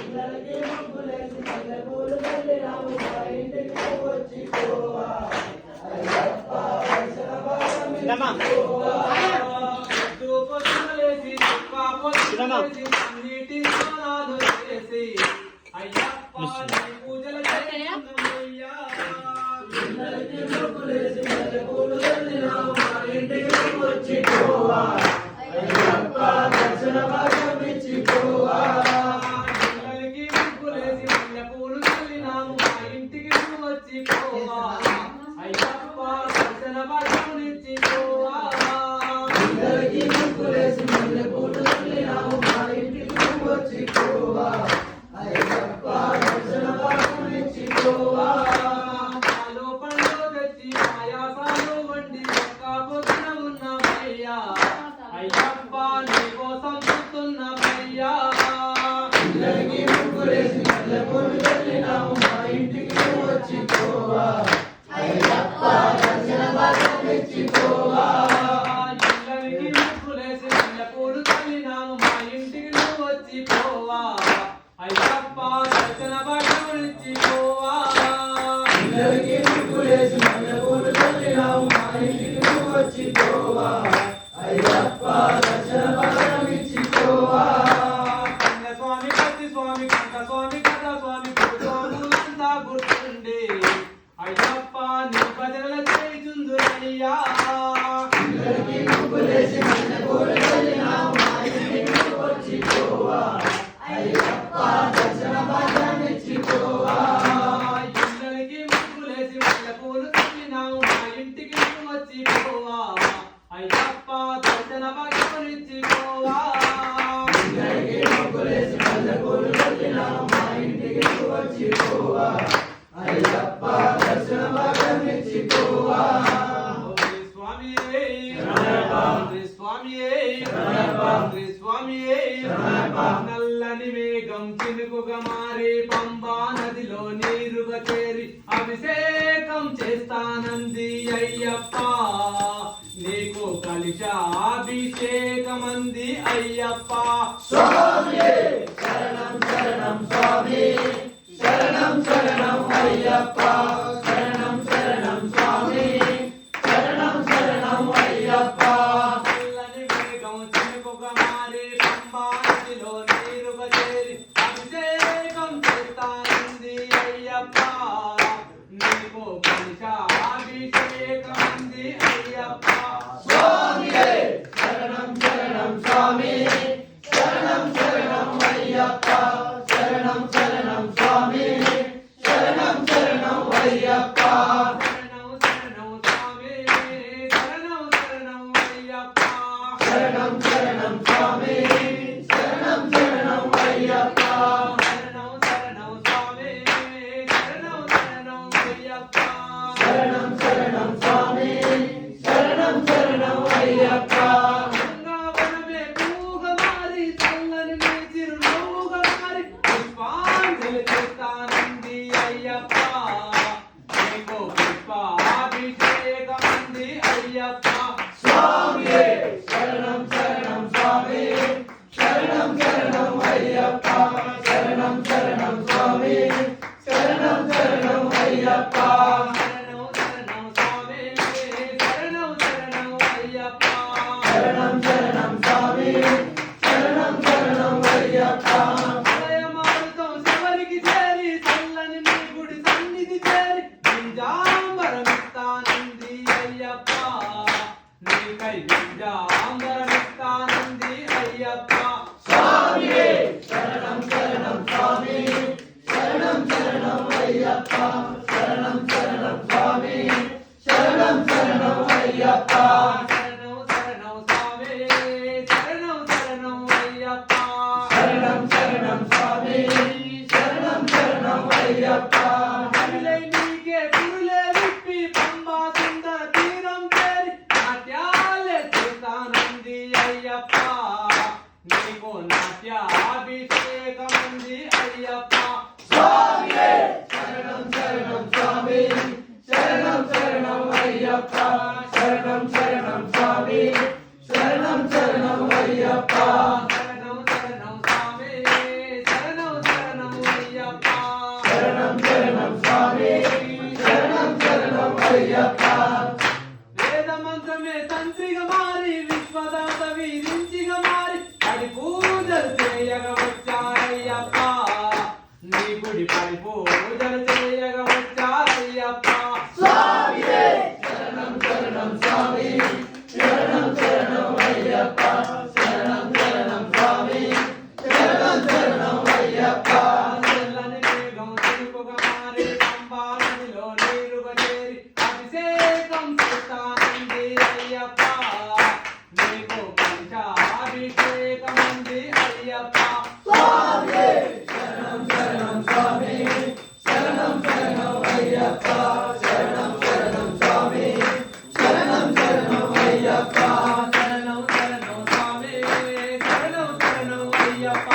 పిల్లలకి ముగ్గులేసి మల్లెపూలు చల్లినాము మా ఇంటికి వచ్చి పోవా అయ్యప్ప దర్శన భాగం పోవా పొద్దులేసి నీటి స్నానాలు చేసి అయ్యప్ప పూజలు చేస్తున్నామయ్యా పిల్లలకి ముగ్గులేసి మల్లెపూలు చల్లినాము మా ఇంటికి వచ్చి పోవా అయ్యప్ప దర్శన భాగం ఇచ్చి పోవా పిల్లలకి ముగ్గులేసి మల్లెపూలు చల్లినాము మా ఇంటికి వచ్చి పోవా అయ్యప్ప దర్శన భాగం ఇచ్చి పోవా పిల్లలకి ముగ్గులేసి మల్లెపూలు చల్లినాము మా ఇంటికి వచ్చి పోవా అయ్యప్ప దర్శన భాగం ఇచ్చి పోవా పాలు పండ్లు తెచ్చి పాయాసాలు వండి పొద్దున ఉన్నామయ్యా అయ్యప్ప నీ కోసం చూస్తున్నామయ్యా పిల్లలకి ముగ్గులేసి మల్లెపూలు చల్లినాము మా ఇంటికి వచ్చి పోవా అయ్యప్ప దర్శన భాగం ఇచ్చి పోవా పిల్లలకి ముగ్గులేసి మల్లెపూలు చల్లినాము మా ఇంటికి వచ్చి పోవా అయ్యప్ప దర్శన భాగం ఇచ్చి పోవా పిల్లలకి ముగ్గులేసి మల్లెపూలు చల్లినాము మా ఇంటికి వచ్చి పోవా అయ్యప్ప దర్శన భాగం ఇచ్చి పోవా స్వామి కత్తి స్వామి కంట స్వామి కథ స్వామి స్వాములంతా గుర్తుండే అయ్యప్ప నీ భజనల చేయుచుందురయ్యా పిల్లలకి ముగ్గులేసి మల్లెపూలు చల్లినాము మా ఇంటికి వచ్చి పోవా అయ్యప్ప దర్శన భాగం ఇచ్చి పోవా పిల్లలకి ముగ్గులేసి మల్లెపూలు చల్లినాము మా ఇంటికి వచ్చి పోవా అయ్యప్ప దర్శన భాగం ఇచ్చి పోవా పిల్లలకి ముగ్గులేసి మల్లెపూలు చల్లినాము మా ఇంటికి వచ్చి పోవా అయ్యప్ప దర్శన భాగం ఇచ్చి పోవా స్వామి స్వామి నల్లని మేఘం చినుకుగా మారి పంబా నదిలో నీరుగా చేరి అభిషేకం చేస్తానంది అయ్యప్ప నీకు కలిశాభిషేకమంది అయ్యప్ప స్వామి శరణం శరణం స్వామి శరణం శరణం అయ్యప్ప శరణం శరణం స్వామి శరణం శరణం అయ్యప్ప నల్లని మేఘం చినుకుగా మారి పంబా నదిలో నీరుగా చేరి అభిషేకం చేస్తానంది అయ్యప్ప నీకు కలిశాభిషేకమంది అయ్యప్ప స్వామి శరణం శరణం స్వామి శరణం శరణం అయ్యప్ప శరణం శరణం స్వామి శరణం శరణం అయ్యప్ప శరణం శరణం స్వామి శరణం శరణం అయ్యప్ప శరణం శరణం స్వామి శరణం శరణం అయ్యప్ప శరణం శరణం స్వామి శరణం శరణం అయ్యప్ప శరణం శరణం స్వామి శరణం శరణం అయ్యప్ప గంగావనమే పూగా మారి చల్లని నీ చిరునవ్వుగా మారి పుష్పాంజలి చేస్తానంది అయ్యప్ప నీకు పుష్పాభిషేకమంది అయ్యప్ప స్వామి శరణం శరణం స్వామి శరణం శరణం అయ్యప్ప శరణం శరణం స్వామి శరణం శరణం అయ్యప్ప శరణం శరణం స్వామి శరణం శరణం అయ్యప్ప శరణం శరణం స్వామి శరణం శరణం అయ్యప్ప హృదయమారుతం శబరికి చేరి చల్లని నీ గుడి సన్నిధి చేరి నిజాంబరమిస్తానంది అయ్యప్ప నీకై నిజాంబరమిస్తానంది అయ్యప్ప స్వామి శరణం శరణం స్వామి శరణం శరణం అయ్యప్ప శరణం శరణం స్వామి శరణం శరణం అయ్యప్ప శరణం శరణం స్వామి శరణం శరణం అయ్యప్ప శరణం శరణం స్వామి శరణం శరణం అయ్యప్ప హరిలై నీకే పురులే విప్పి పంబా సుందర తీరం చేరి నాట్యాలే చేస్తానంది అయ్యప్ప నీకు నాట్యాభిషేకమంది అయ్యప్ప స్వామి శరణం శరణం స్వామి శరణం శరణం అయ్యప్ప శరణం శరణం స్వామి శరణం శరణం అయ్యప్ప శరణం శరణం స్వామి శరణం శరణం గుడిపై పూజలు చేయగా వచ్చారయ్యప్ప స్వామియే శరణం శరణం స్వామి శరణం శరణం అయ్యప్ప శరణం శరణం స్వామి శరణం శరణం అయ్యప్ప తెల్లని మేఘం తెలుపుగా మారి పంబా నదిలో నీరుగా చేరి అభిషేకం చేస్తానంది అయ్యప్ప నీకు పంచాభిషేకం ఉంది అయ్యప్ప స్వామియే శరణం శరణం స్వామి శరణం శరణం అయ్యప్ప శరణం శరణం స్వామి శరణం శరణం అయ్యప్ప శరణం శరణం స్వామి శరణం శరణం అయ్యప్ప